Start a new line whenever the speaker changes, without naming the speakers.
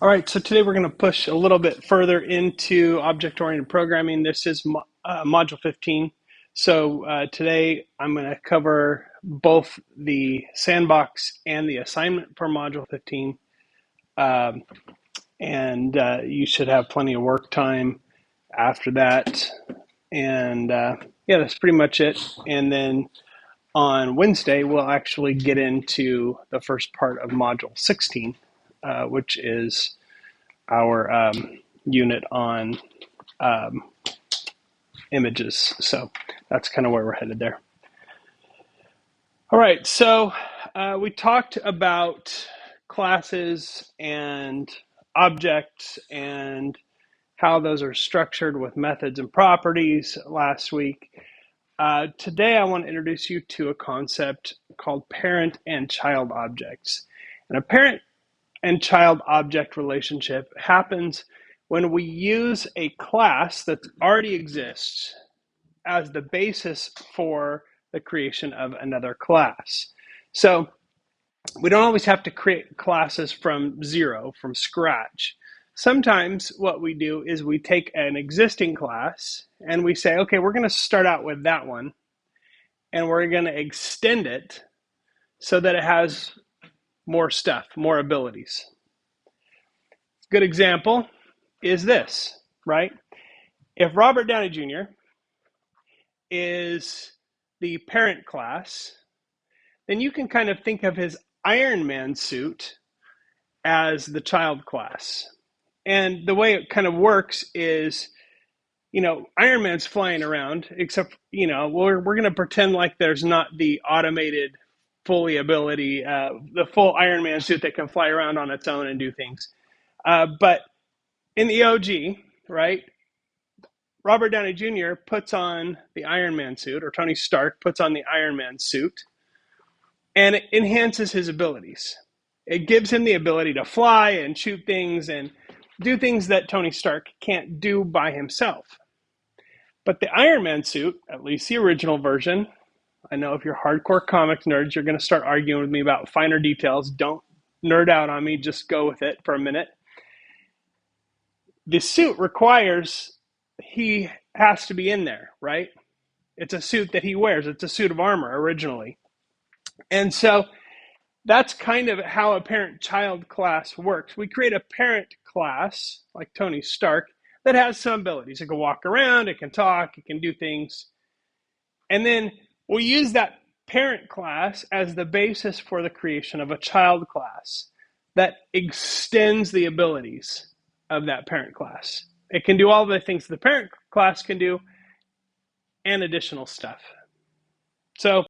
All right, so today we're going to push a little bit further into object-oriented programming. This is Module 15. So today I'm going to cover both the sandbox and the assignment for Module 15. And you should have plenty of work time after that. And yeah, that's pretty much it. And then on Wednesday, we'll actually get into the first part of Module 16, which is our unit on um, images. So that's kind of where we're headed there. All right, so we talked about classes and objects and how those are structured with methods and properties last week. Today I want to introduce you to a concept called parent and child objects. And a parent and child object relationship happens when we use a class that already exists as the basis for the creation of another class. So we don't always have to create classes from zero, from scratch. Sometimes what we do is we take an existing class and we say, okay, we're going to start out with that one and we're going to extend it so that it has more stuff, more abilities. Good example is this, right? If Robert Downey Jr. is the parent class, then you can kind of think of his Iron Man suit as the child class. And the way it kind of works is, Iron Man's flying around, except, we're going to pretend like there's not the automated fully ability, the full Iron Man suit that can fly around on its own and do things. But in the OG, right, Robert Downey Jr. puts on the Iron Man suit, or Tony Stark puts on the Iron Man suit, and it enhances his abilities. It gives him the ability to fly and shoot things and do things that Tony Stark can't do by himself. But the Iron Man suit, at least the original version, I know if you're hardcore comics nerds, you're going to start arguing with me about finer details. Don't nerd out on me, just go with it for a minute. The suit requires he has to be in there, right? It's a suit that he wears. It's a suit of armor originally. And so that's kind of how a parent-child class works. We create a parent class, like Tony Stark, that has some abilities. It can walk around, it can talk, it can do things. And then we use that parent class as the basis for the creation of a child class that extends the abilities of that parent class. It can do all the things the parent class can do and additional stuff. So